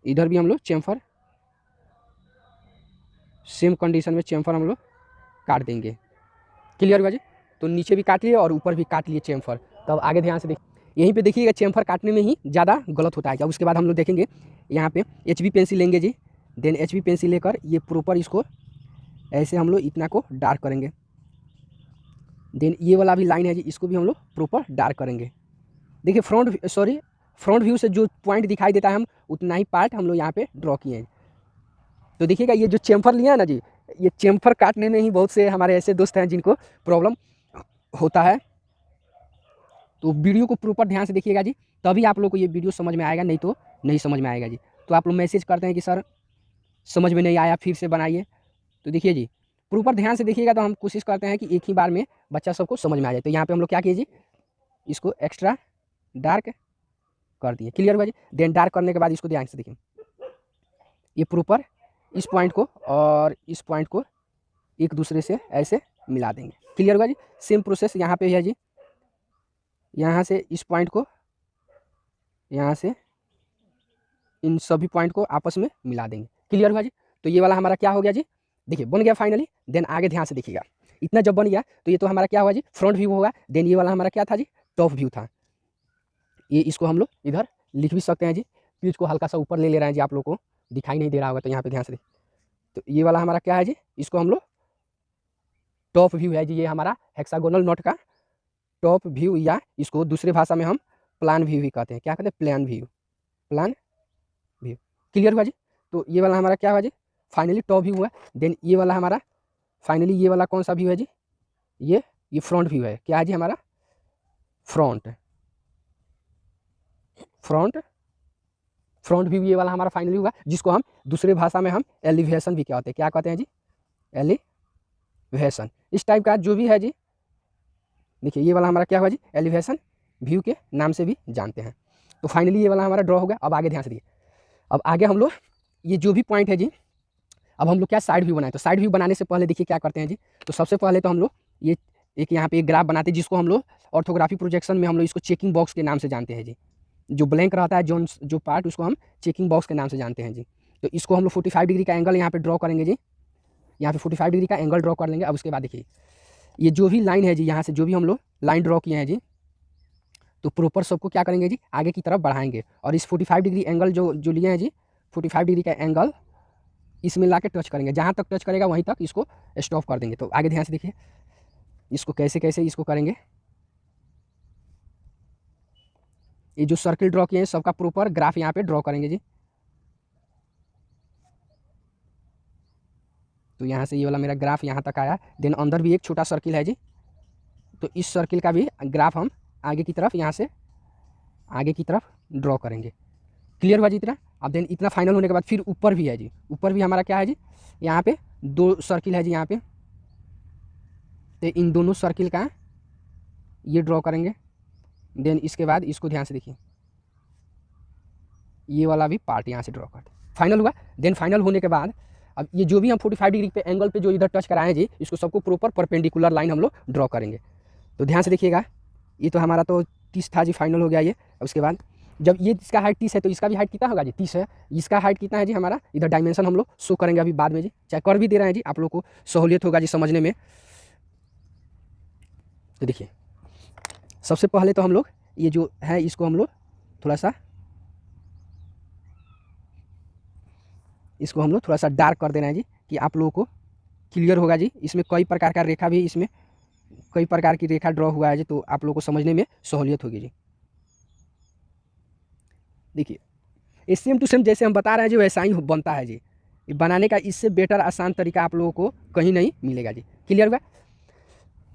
इधर भी हम लोग चेम्फर सेम कंडीशन में चेम्फर हम लोग काट देंगे। क्लियर हुआ जी। तो नीचे भी काट लिए और ऊपर भी काट लिए चेम्फर। तब आगे ध्यान से देखिए, यहीं पे देखिएगा चेम्फर काटने में ही ज़्यादा गलत होता है। अब उसके बाद हम लोग देखेंगे यहाँ पे HB पेंसिल लेंगे जी। देन HB पेंसिल लेकर ये प्रॉपर इसको ऐसे हम लोग इतना को डार्क करेंगे। देन ये वाला भी लाइन है जी, इसको भी हम लोग प्रॉपर डार्क करेंगे। देखिए फ्रंट व्यू से जो पॉइंट दिखाई देता है हम उतना ही पार्ट हम लोग यहाँ पे ड्रॉ किए हैं। तो देखिएगा ये जो चेम्फर लिया है ना जी, ये चेम्फर काटने में ही बहुत से हमारे ऐसे दोस्त हैं जिनको प्रॉब्लम होता है। तो वीडियो को प्रॉपर ध्यान से देखिएगा जी, तभी आप लोग को ये वीडियो समझ में आएगा, नहीं तो नहीं समझ में आएगा जी। तो आप लोग मैसेज करते हैं कि सर समझ में नहीं आया, फिर से बनाइए। तो देखिए जी प्रॉपर ध्यान से देखिएगा, तो हम कोशिश करते हैं कि एक ही बार में बच्चा सबको समझ में आ जाए। तो यहाँ पे हम लोग क्या किए जी, इसको एक्स्ट्रा डार्क कर दिए। क्लियर हुआ जी। देन डार्क करने के बाद इसको ध्यान से देखिए, ये प्रॉपर इस पॉइंट को और इस पॉइंट को एक दूसरे से ऐसे मिला देंगे। क्लियर हुआ जी। सेम प्रोसेस यहाँ पे है जी, यहाँ से इस पॉइंट को यहाँ से इन सभी पॉइंट को आपस में मिला देंगे। क्लियर हुआ जी। तो ये वाला हमारा क्या हो गया जी, देखिए बन गया फाइनली। देन आगे ध्यान से देखिएगा, इतना जब बन गया तो ये तो हमारा क्या हुआ जी, फ्रंट व्यू होगा। देन ये वाला हमारा क्या था जी, टॉप व्यू था। ये इसको हम लोग इधर लिख भी सकते हैं जी। पेज को हल्का सा ऊपर ले रहे हैं जी, आप लोग को दिखाई नहीं दे रहा होगा, तो यहाँ पे ध्यान से देखिए। तो ये वाला हमारा क्या है जी, इसको हम लोग टॉप व्यू है जी, ये हमारा हेक्सागोनल नोट का टॉप व्यू, या इसको दूसरे भाषा में हम प्लान व्यू भी कहते हैं। क्या कहते हैं, plan view, plan view. Clear हुआ जी। तो ये वाला हमारा क्या हुआ जी, फाइनली टॉप व्यू हुआ। देन ये वाला हमारा फाइनली ये वाला कौन सा व्यू है जी, ये फ्रंट व्यू है। क्या है जी हमारा, फ्रंट व्यू ये वाला हमारा फाइनली हुआ, जिसको हम दूसरे भाषा में हम एलिवेशन भी कहते हैं। क्या कहते हैं जी, एलिवेशन। इस टाइप का जो भी है जी, देखिए ये वाला हमारा क्या हुआ जी, एलिवेशन व्यू के नाम से भी जानते हैं। तो फाइनली ये वाला हमारा ड्रॉ हो गया। अब आगे ध्यान से देखिए, अब आगे हम लोग ये जो भी पॉइंट है जी, अब हम लोग क्या साइड व्यू बनाए, तो साइड व्यू बनाने से पहले देखिए क्या करते हैं जी। तो सबसे पहले तो हम लोग ये एक यहाँ पे एक ग्राफ बनाते हैं, जिसको हम लोग ऑर्थोग्राफी प्रोजेक्शन में हम लोग इसको चेकिंग बॉक्स के नाम से जानते हैं जी। जो ब्लैंक रहता है जो पार्ट, उसको हम चेकिंग बॉक्स के नाम से जानते हैं जी। तो इसको हम लोग 45 डिग्री का एंगल यहाँ पे ड्रॉ करेंगे जी। यहाँ पे 45 डिग्री का एंगल ड्रॉ कर लेंगे। अब उसके बाद देखिए ये जो भी लाइन है जी, यहाँ से जो भी हम लोग लाइन ड्रॉ किए हैं जी, तो प्रॉपर सबको क्या करेंगे जी, आगे की तरफ बढ़ाएंगे। और इस 45 डिग्री एंगल जो लिए हैं जी, 45 डिग्री का एंगल इसमें ला के टच करेंगे, जहाँ तक टच करेगा वहीं तक इसको स्टॉप कर देंगे। तो आगे ध्यान से देखिए इसको कैसे कैसे इसको करेंगे। ये जो सर्किल ड्रॉ किए हैं सबका प्रॉपर ग्राफ यहाँ पे ड्रॉ करेंगे जी। तो यहाँ से ये वाला मेरा ग्राफ यहाँ तक आया। देन अंदर भी एक छोटा सर्किल है जी, तो इस सर्किल का भी ग्राफ हम आगे की तरफ यहाँ से आगे की तरफ ड्रॉ करेंगे। क्लियर हुआ जी इतना। अब देन इतना फाइनल होने के बाद फिर ऊपर भी है जी, ऊपर भी हमारा क्या है जी, यहाँ पे 2 सर्किल है जी यहाँ पे। तो इन दोनों सर्किल का ये ड्रॉ करेंगे। देन इसके बाद इसको ध्यान से देखिए, ये वाला भी पार्ट यहाँ से ड्रॉ कर दें। फाइनल हुआ। देन फाइनल होने के बाद अब ये जो भी हम 45 डिग्री पे एंगल पे जो इधर टच कराए जी, इसको सबको प्रॉपर परपेंडिकुलर लाइन हम लोग ड्रॉ करेंगे। तो ध्यान से देखिएगा, ये तो हमारा तो 30 था जी, फाइनल हो गया ये। अब उसके बाद जब ये इसका हाइट 30 है तो इसका भी हाइट कितना होगा जी, 30 है। इसका हाइट कितना है जी हमारा, इधर डायमेंशन हम लोग शो करेंगे अभी बाद में जी, चाहे कर भी दे रहे हैं जी, आप लोग को सहूलियत होगा जी समझने में। तो देखिए सबसे पहले तो हम लोग ये जो है इसको हम लोग थोड़ा सा डार्क कर देना है जी, कि आप लोगों को क्लियर होगा जी। इसमें कई प्रकार का रेखा भी, इसमें कई प्रकार की रेखा ड्रॉ हुआ है जी, तो आप लोगों को समझने में सहूलियत होगी जी। देखिए ये सेम टू सेम जैसे हम बता रहे हैं जी वैसा ही बनता है जी। ये बनाने का इससे बेटर आसान तरीका आप लोगों को कहीं नहीं मिलेगा जी। क्लियर हुआ।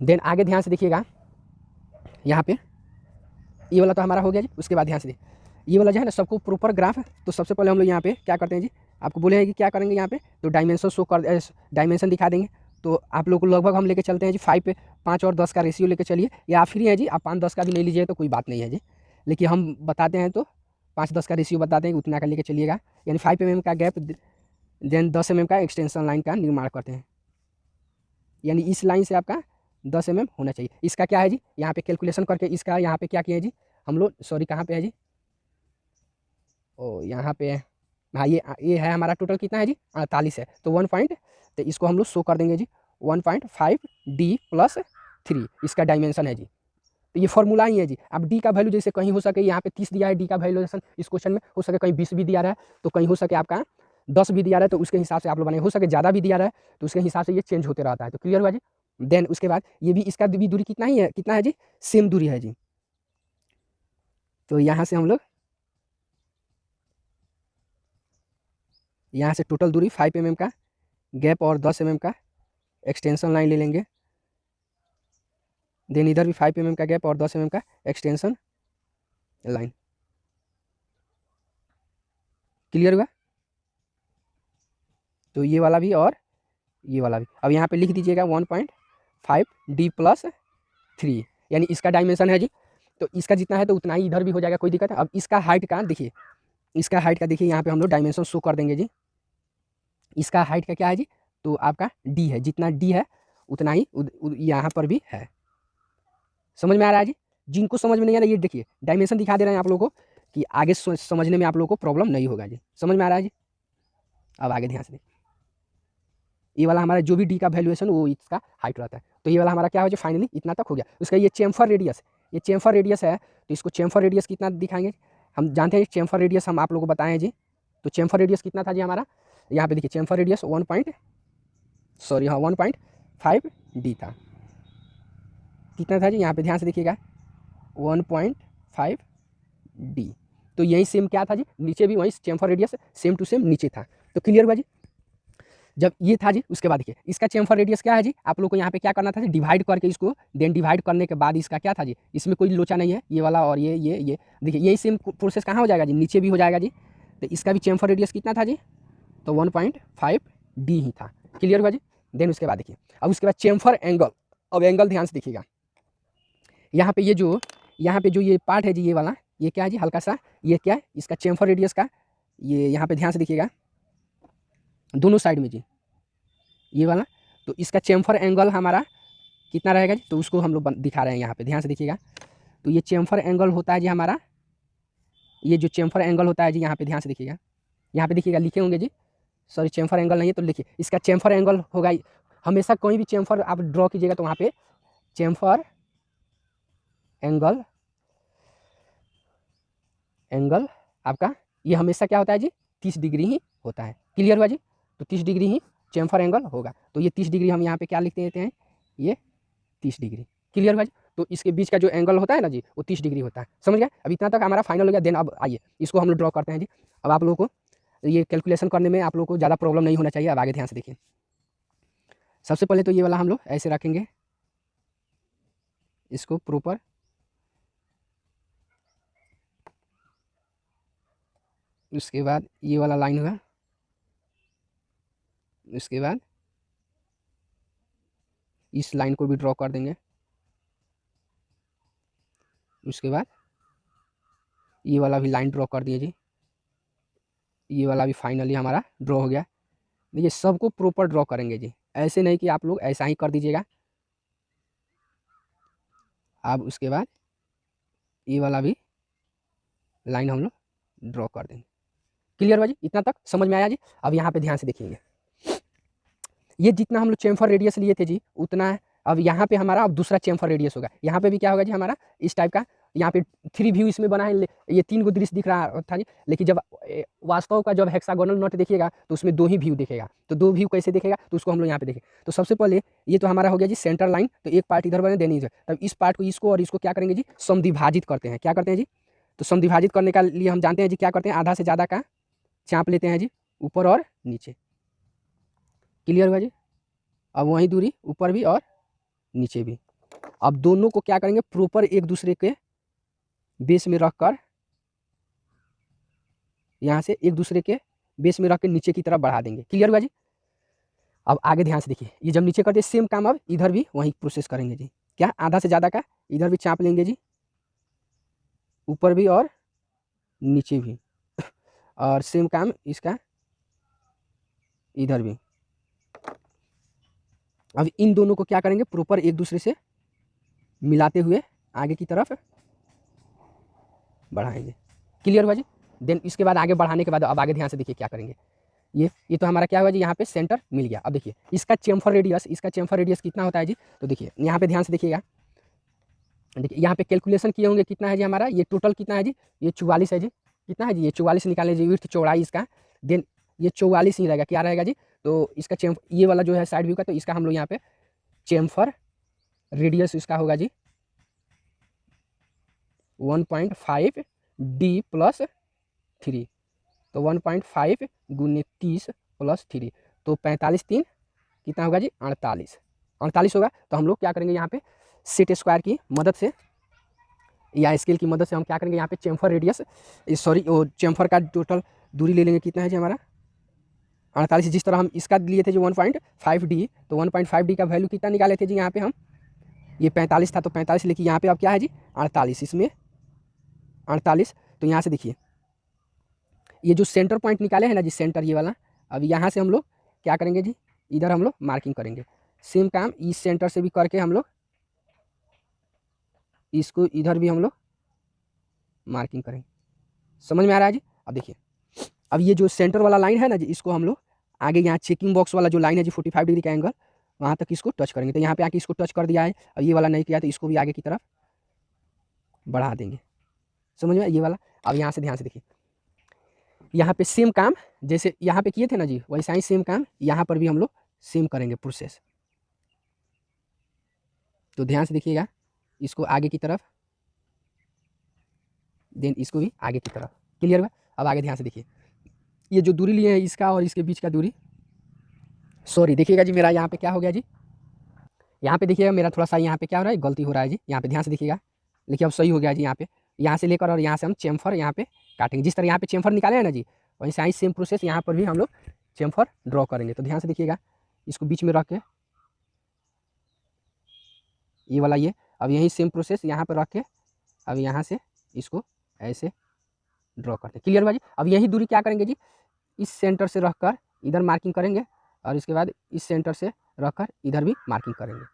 देन आगे ध्यान से देखिएगा, यहाँ पे ये वाला तो हमारा हो गया जी। उसके बाद ध्यान से देखिए ये वाला जो है ना सबको प्रॉपर ग्राफ है। तो सबसे पहले हम लोग यहाँ पे क्या करते हैं जी, आपको बोले हैं कि क्या करेंगे यहाँ पे, तो डायमेंशन शो कर डायमेंशन दिखा देंगे। तो आप लोग को लगभग हम लेके चलते हैं जी 5 और 10 का रेशियो लेके चलिए, या आप फ्री है जी, आप 5-10 का भी ले लीजिए तो कोई बात नहीं है जी, लेकिन हम बताते हैं तो 5-10 का रेशियो बताते हैं, उतना का लेके चलिएगा। यानी 5 mm का गैप, देन 10 mm का एक्सटेंशन लाइन का निर्माण करते हैं। यानी इस लाइन से आपका 10 mm होना चाहिए। इसका क्या है जी, यहाँ पे कैलकुलेशन करके इसका यहाँ पे क्या किए हैं जी हम लोग, सॉरी कहाँ पे है जी, ओ यहाँ पे हाँ, ये है हमारा टोटल कितना है जी 48 है। तो 1 पॉइंट, तो इसको हम लोग शो कर देंगे जी 1.5 D + 3 इसका डायमेंशन है जी। तो ये फॉर्मूला ही है जी। अब डी का वैल्यू जैसे कहीं हो सके यहाँ पे 30 दिया है, डी का वैल्यूएशन इस क्वेश्चन में, हो सके कहीं 20 भी दिया रहा है, तो कहीं हो सके आपका 10 भी दिया रहा है, तो उसके हिसाब से आप लोग बनाए, हो सके ज़्यादा भी दिया रहा है, तो उसके हिसाब से ये चेंज होते रहता है। तो क्लियर हुआ जी। देन उसके बाद ये भी, इसका भी दूरी कितना है जी, सेम दूरी है जी। तो यहाँ से हम लोग यहाँ से टोटल दूरी 5 mm का गैप और 10 mm का एक्सटेंशन लाइन ले लेंगे। देन इधर भी 5 mm का गैप और 10 mm का एक्सटेंशन लाइन। क्लियर हुआ। तो ये वाला भी और ये वाला भी। अब यहाँ पे लिख दीजिएगा 1.5 D + 3, यानी इसका डायमेंशन है जी। तो इसका जितना है तो उतना ही इधर भी हो जाएगा, कोई दिक्कत है। अब इसका हाइट का देखिए, इसका हाइट का देखिए, यहाँ पे हम लोग डायमेंशन शो कर देंगे जी। इसका हाइट का क्या है जी, तो आपका D है, जितना D है उतना ही यहाँ पर भी है। समझ में आ रहा है जी। जिनको समझ में नहीं आ रहा, ये देखिए डायमेंशन दिखा दे रहे हैं आप लोगों को, कि आगे समझने में आप लोगों को प्रॉब्लम नहीं होगा जी। समझ में आ रहा है जी। अब आगे ध्यान से देखिए, ये वाला हमारा जो भी डी का वैल्यूएशन वो इसका हाइट रहता है। तो ये वाला हमारा क्या हो जाए, फाइनली इतना तक हो गया। उसका ये चेम्फर रेडियस, ये चेम्फर रेडियस है, तो इसको चेम्फर रेडियस कितना दिखाएंगे, हम जानते हैं चेम्फर रेडियस हम आप लोगों को बताएं जी। तो चेम्फर रेडियस कितना था जी हमारा, यहाँ पे देखिए चेम्फर रेडियस 1.5 D था। कितना था जी, यहाँ पे ध्यान से देखिएगा 1.5 D। तो यही सेम क्या था जी, नीचे भी वही chamfer radius same to same नीचे था। तो क्लियर हुआ जी। जब ये था जी, उसके बाद देखिए इसका चेम्फर रेडियस क्या है जी, आप लोग को यहाँ पे क्या करना था जी, डिवाइड करके इसको, देन डिवाइड करने के बाद इसका क्या था जी, इसमें कोई लोचा नहीं है, ये वाला और ये देखिए यही सेम प्रोसेस कहाँ हो जाएगा जी, नीचे भी हो जाएगा जी। तो इसका भी चेम्फर रेडियस कितना था जी, तो 1.5 D ही था। क्लियर हुआ जी। देन उसके बाद देखिए, अब उसके बाद चेम्फर एंगल। अब एंगल ध्यान से देखिएगा, यहाँ पे ये पार्ट है जी, ये वाला, ये क्या है जी, हल्का सा ये क्या है, इसका चेम्फर रेडियस का, ये यहाँ पे ध्यान से देखिएगा दोनों साइड में जी, ये वाला। तो इसका चेम्फर एंगल हमारा कितना रहेगा जी, तो उसको हम लोग दिखा रहे हैं यहाँ पे, ध्यान से देखिएगा। तो ये चेम्फर एंगल होता है जी हमारा, ये जो चेम्फर एंगल होता है जी, यहाँ पे ध्यान से देखिएगा, यहाँ पे देखिएगा लिखे होंगे जी, सॉरी चेम्फर एंगल नहीं है तो लिखिए, इसका चेम्फर एंगल होगा, हमेशा कोई भी चेम्फर आप ड्रॉ कीजिएगा तो वहाँ पे चेम्फर एंगल आपका ये हमेशा क्या होता है जी, 30 डिग्री ही होता है। क्लियर हुआ जी, तो 30 डिग्री ही चेम्फर एंगल होगा। तो ये 30 डिग्री हम यहाँ पे क्या लिखते देते हैं, ये 30 डिग्री। क्लियर हुआ जी, तो इसके बीच का जो एंगल होता है ना जी, वो 30 डिग्री होता है। समझ गए, अब इतना तक हमारा फाइनल हो गया। देन अब आइए इसको हम लोग ड्रॉ करते हैं जी। अब आप लोगों को ये कैलकुलेशन करने में आप लोगों को ज़्यादा प्रॉब्लम नहीं होना चाहिए। अब आगे ध्यान से देखिए, सबसे पहले तो ये वाला हम लोग ऐसे रखेंगे, इसको प्रॉपर, उसके बाद ये वाला लाइन होगा, उसके बाद इस लाइन को भी ड्रॉ कर देंगे, उसके बाद ये वाला भी लाइन ड्रॉ कर दिए जी, ये वाला भी फाइनली हमारा ड्रॉ हो गया। देखिए सबको प्रॉपर ड्रॉ करेंगे जी, ऐसे नहीं कि आप लोग ऐसा ही कर दीजिएगा। अब उसके बाद ये वाला भी लाइन हम लोग ड्रॉ कर देंगे। क्लियर हुआ जी, इतना तक समझ में आया जी। अब यहाँ पे ध्यान से देखिएगा, ये जितना हम लोग चेम्फर रेडियस लिए थे जी उतना है। अब यहाँ पे हमारा अब दूसरा चेम्फर रेडियस होगा। यहाँ पे भी क्या होगा जी हमारा इस टाइप का, यहाँ पे 3 व्यू इसमें बना है, ये 3 को दृश्य दिख रहा था जी, लेकिन जब वास्तव का जब हेक्सागोनल नट देखिएगा तो उसमें 2 ही व्यू दिखेगा। तो 2 व्यू कैसे दिखेगा, तो उसको हम लोग यहाँ पे देखें। तो सबसे पहले ये तो हमारा हो गया जी सेंटर लाइन, तो एक पार्ट इधर बने देनी इधर, तब इस पार्ट को इसको और इसको क्या करेंगे जी, समद्विभाजित करते हैं। क्या करते हैं जी, तो समद्विभाजित करने का लिए हम जानते हैं जी क्या करते हैं, आधा से ज़्यादा का चाँप लेते हैं जी, ऊपर और नीचे। क्लियर हुआ जी, अब वही दूरी ऊपर भी और नीचे भी। अब दोनों को क्या करेंगे, प्रॉपर एक दूसरे के बेस में रखकर, यहाँ से एक दूसरे के बेस में रख के नीचे की तरफ बढ़ा देंगे। क्लियर हुआ जी, अब आगे ध्यान से देखिए, ये जब नीचे करते सेम काम अब इधर भी वही प्रोसेस करेंगे जी। क्या, आधा से ज़्यादा का इधर भी चाँप लेंगे जी, ऊपर भी और नीचे भी, और सेम काम इसका इधर भी। अब इन दोनों को क्या करेंगे, प्रॉपर एक दूसरे से मिलाते हुए आगे की तरफ बढ़ाएंगे। क्लियर हुआ जी, देन इसके बाद आगे बढ़ाने के बाद अब आगे ध्यान से देखिए क्या करेंगे, ये तो हमारा क्या हुआ जी, यहाँ पे सेंटर मिल गया। अब देखिए इसका चेम्फर रेडियस कितना होता है जी, तो देखिए यहाँ पे ध्यान से देखिएगा, देखिए यहाँ पे कैलकुलेशन किए होंगे कितना है जी हमारा, ये टोटल कितना है जी, ये 44 है जी। कितना है जी, ये 44 निकालें जी, विड्थ चौड़ाई इसका, देन ये 44 ही रहेगा, क्या रहेगा जी, तो इसका ये वाला जो है साइड व्यू का, तो इसका हम लोग यहाँ पे चेम्फर रेडियस इसका होगा जी 1.5 D प्लस 3, तो 1.5 गुने 30 प्लस 3, तो 45 3 कितना होगा जी, 48 होगा। तो हम लोग क्या करेंगे यहाँ पे सेट स्क्वायर की मदद से या स्केल की मदद से हम क्या करेंगे यहाँ पे चेम्फर रेडियस, सॉरी वो चेम्फर का टोटल दूरी ले लेंगे, कितना है जी हमारा 48। जिस तरह हम इसका लिए थे जो 1.5 D, तो 1.5 D का वैल्यू कितना निकाले थे जी यहाँ पे हम, ये 45 था, तो 45 लिखिए, यहाँ पे अब क्या है जी 48, इसमें 48। तो यहाँ से देखिए ये जो सेंटर पॉइंट निकाले हैं ना जी, सेंटर ये वाला, अब यहाँ से हम लोग क्या करेंगे जी, इधर हम लोग मार्किंग करेंगे। सेम काम इस सेंटर से भी करके हम लोग इसको इधर भी हम लोग मार्किंग करेंगे। समझ में आ रहा है जी। अब देखिए, अब ये जो सेंटर वाला लाइन है ना जी, इसको हम लोग आगे यहाँ चेकिंग बॉक्स वाला जो लाइन है जी 45 डिग्री का एंगल, वहाँ तक इसको टच करेंगे। तो यहाँ पे आके इसको टच कर दिया है, अब ये वाला नहीं किया तो इसको भी आगे की तरफ बढ़ा देंगे। समझ में, ये वाला। अब यहाँ से ध्यान से देखिए, यहाँ पे सेम काम जैसे यहाँ पे किए थे ना जी, वैसा ही सेम काम यहाँ पर भी हम लोग सेम करेंगे प्रोसेस। तो ध्यान से देखिएगा, इसको आगे की तरफ, देन इसको भी आगे की तरफ। क्लियर हुआ। अब आगे ध्यान से देखिए, ये जो दूरी लिए हैं इसका और इसके बीच का दूरी, सॉरी देखिएगा जी, मेरा यहाँ पे क्या हो गया जी, यहाँ पे देखिएगा मेरा थोड़ा सा यहाँ पे क्या हो रहा है, गलती हो रहा है जी। यहाँ पे ध्यान से देखिएगा, देखिए अब सही हो गया जी। यहाँ से लेकर और यहाँ से हम चेम्फर यहाँ पे काटेंगे। जिस तरह यहाँ पे चेम्फर निकाले हैं ना जी, वैसे ही सेम प्रोसेस यहाँ पर भी हम लोग चेम्फर ड्रॉ करेंगे। तो ध्यान से देखिएगा, इसको बीच में रख के ये वाला, ये अब यही सेम प्रोसेस यहाँ पर रख के अब यहाँ से इसको ऐसे ड्रॉ करते हैं। क्लियर हुआ जी। अब यही दूरी क्या करेंगे जी, इस सेंटर से रख कर इधर मार्किंग करेंगे और इसके बाद इस सेंटर से रखकर इधर भी मार्किंग करेंगे।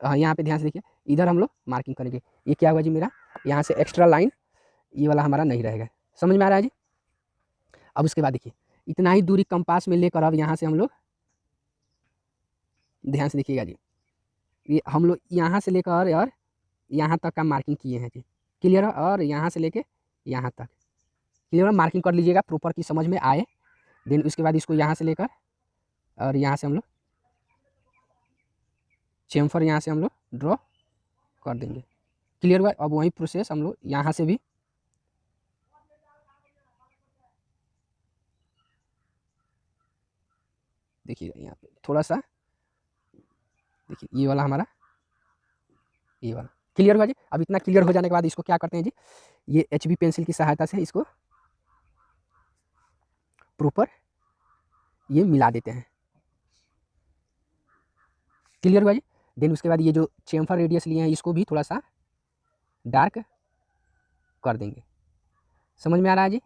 हाँ, यहाँ पे ध्यान से देखिए, इधर हम लोग मार्किंग करेंगे। ये क्या हुआ जी मेरा, यहाँ से एक्स्ट्रा लाइन ये वाला हमारा नहीं रहेगा। समझ में आ रहा है जी। अब उसके बाद देखिए, इतना ही दूरी कंपास में लेकर अब यहाँ से हम लोग ध्यान से देखिएगा जी, ये हम लोग यहाँ से लेकर और यहाँ तक का मार्किंग किए हैं जी। क्लियर है। और यहाँ से लेके यहाँ तक क्लियर है, मार्किंग कर लीजिएगा प्रॉपर की समझ में आए। देन उसके बाद इसको यहाँ से लेकर और यहाँ से हम लोग चेम्फर यहाँ से हम लोग ड्रॉ कर देंगे। क्लियर हुआ। अब वही प्रोसेस हम लोग यहाँ से भी देखिएगा, यहाँ पे थोड़ा सा देखिए, ये वाला हमारा ये वाला क्लियर हुआ जी। अब इतना क्लियर हो जाने के बाद इसको क्या करते हैं जी, ये HB पेंसिल की सहायता से इसको प्रॉपर ये मिला देते हैं। क्लियर हुआ जी। देन उसके बाद ये जो चेम्फर रेडियस लिए हैं इसको भी थोड़ा सा डार्क कर देंगे। समझ में आ रहा है जी।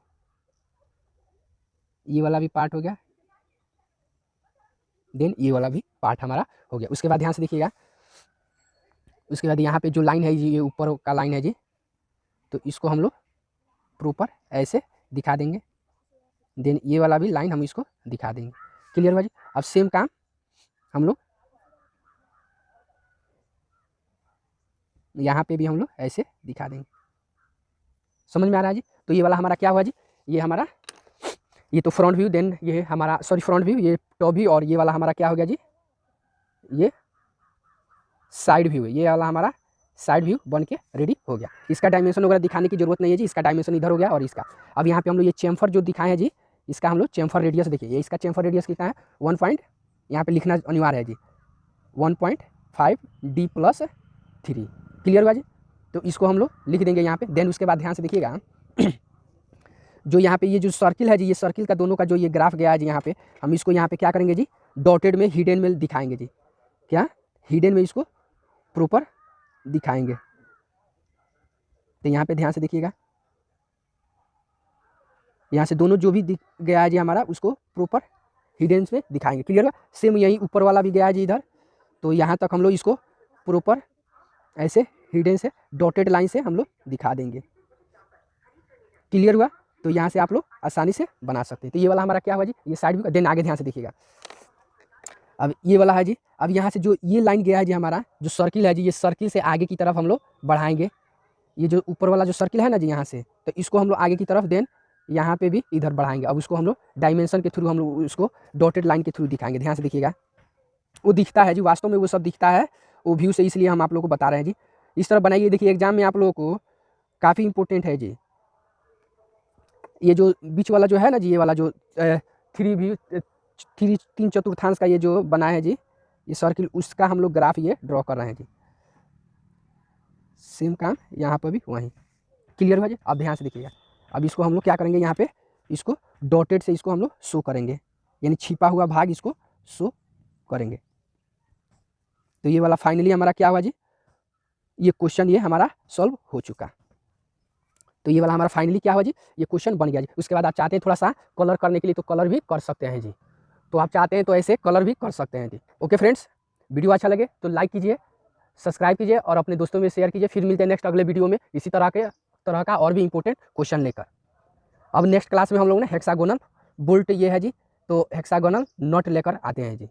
ये वाला भी पार्ट हो गया, देन ये वाला भी पार्ट हमारा हो गया। उसके बाद ध्यान से देखिएगा, उसके बाद यहाँ पे जो लाइन है जी, ये ऊपर का लाइन है जी, तो इसको हम लोग प्रॉपर ऐसे दिखा देंगे। देन ये वाला भी लाइन हम इसको दिखा देंगे। क्लियर हुआ जी। अब सेम काम हम लोग यहाँ पे भी हम लोग ऐसे दिखा देंगे। समझ में आ रहा है जी। तो ये वाला हमारा क्या हुआ जी, ये हमारा ये तो फ्रंट व्यू, देन ये हमारा फ्रंट व्यू, ये टॉप व्यू, और ये वाला हमारा क्या हो गया जी, ये साइड व्यू है। ये वाला हमारा साइड व्यू बन के रेडी हो गया। इसका डायमेंशन वगैरह दिखाने की जरूरत नहीं है जी, इसका डायमेंशन इधर हो गया और इसका। अब यहाँ पे हम लोग ये चेम्फर जो दिखाए हैं जी, इसका हम लोग चेम्फर रेडियस देखिए, ये इसका चेम्फर रेडियस कितना है 1 पॉइंट, यहाँ पे लिखना अनिवार्य है जी 1.5 D+3। क्लियर हुआ जी। तो इसको हम लोग लिख देंगे यहाँ पे। देन उसके बाद ध्यान से देखिएगा जो यहाँ पे ये जो सर्किल है जी, ये सर्किल का दोनों का जो ये ग्राफ गया है जी, यहाँ पे हम इसको यहाँ पे क्या करेंगे जी, डॉटेड में हिडन में दिखाएंगे जी। क्या हिडन में इसको प्रॉपर दिखाएंगे। तो यहाँ पे ध्यान से देखिएगा, यहाँ से दोनों जो भी दिख गया है जी हमारा, उसको प्रॉपर हिडन में दिखाएंगे। क्लियर हुआ। सेम यही ऊपर वाला भी गया है जी इधर, तो यहाँ तक हम लोग इसको प्रॉपर ऐसे हिडन से डॉटेड लाइन से हम लोग दिखा देंगे। क्लियर हुआ। तो यहाँ से आप लोग आसानी से बना सकते हैं। तो ये वाला हमारा क्या हुआ जी, ये साइड व्यू। देन आगे ध्यान से देखिएगा, अब ये वाला है जी, अब यहाँ से जो ये लाइन गया है जी हमारा, जो सर्किल है जी, ये सर्किल से आगे की तरफ हम लोग बढ़ाएंगे। ये जो ऊपर वाला जो सर्किल है ना जी यहाँ से, तो इसको हम लोग आगे की तरफ, देन यहाँ पे भी इधर बढ़ाएंगे। अब उसको हम लोग डायमेंशन के थ्रू हम लोग उसको डॉटेड लाइन के थ्रू दिखाएंगे। ध्यान से देखिएगा, वो दिखता है जी, वास्तव में वो सब दिखता है वो व्यू से, इसलिए हम आप लोगों को बता रहे हैं जी। इस तरह बनाइए। देखिए एग्जाम में आप लोगों को काफ़ी इंपॉर्टेंट है जी, ये जो बीच वाला जो है ना जी, ये वाला जो 3 चतुर्थांश का ये जो बना है जी, ये सर्किल, उसका हम लोग ग्राफ ये ड्रॉ कर रहे हैं जी। सेम काम यहाँ पर भी वहीं। क्लियर हुआ जी। अब ध्यान से देखिएगा, अब इसको हम लोग क्या करेंगे, यहाँ पे इसको डॉटेड से इसको हम लोग शो करेंगे, यानी छिपा हुआ भाग इसको शो करेंगे। तो ये वाला फाइनली हमारा क्या हुआ जी, ये क्वेश्चन ये हमारा सॉल्व हो चुका। तो ये वाला हमारा फाइनली क्या हुआ जी, ये क्वेश्चन बन गया जी। उसके बाद आप चाहते हैं थोड़ा सा कलर करने के लिए, तो कलर भी कर सकते हैं जी। तो आप चाहते हैं तो ऐसे कलर भी कर सकते हैं जी। ओके फ्रेंड्स, वीडियो अच्छा लगे तो लाइक कीजिए, सब्सक्राइब कीजिए और अपने दोस्तों में शेयर कीजिए। फिर मिलते हैं नेक्स्ट अगले वीडियो में इसी तरह का और भी इंपॉर्टेंट क्वेश्चन लेकर। अब नेक्स्ट क्लास में हम लोग ने हेक्सागोनल बोल्ट ये है जी, तो हेक्सागोनल नट लेकर आते हैं जी।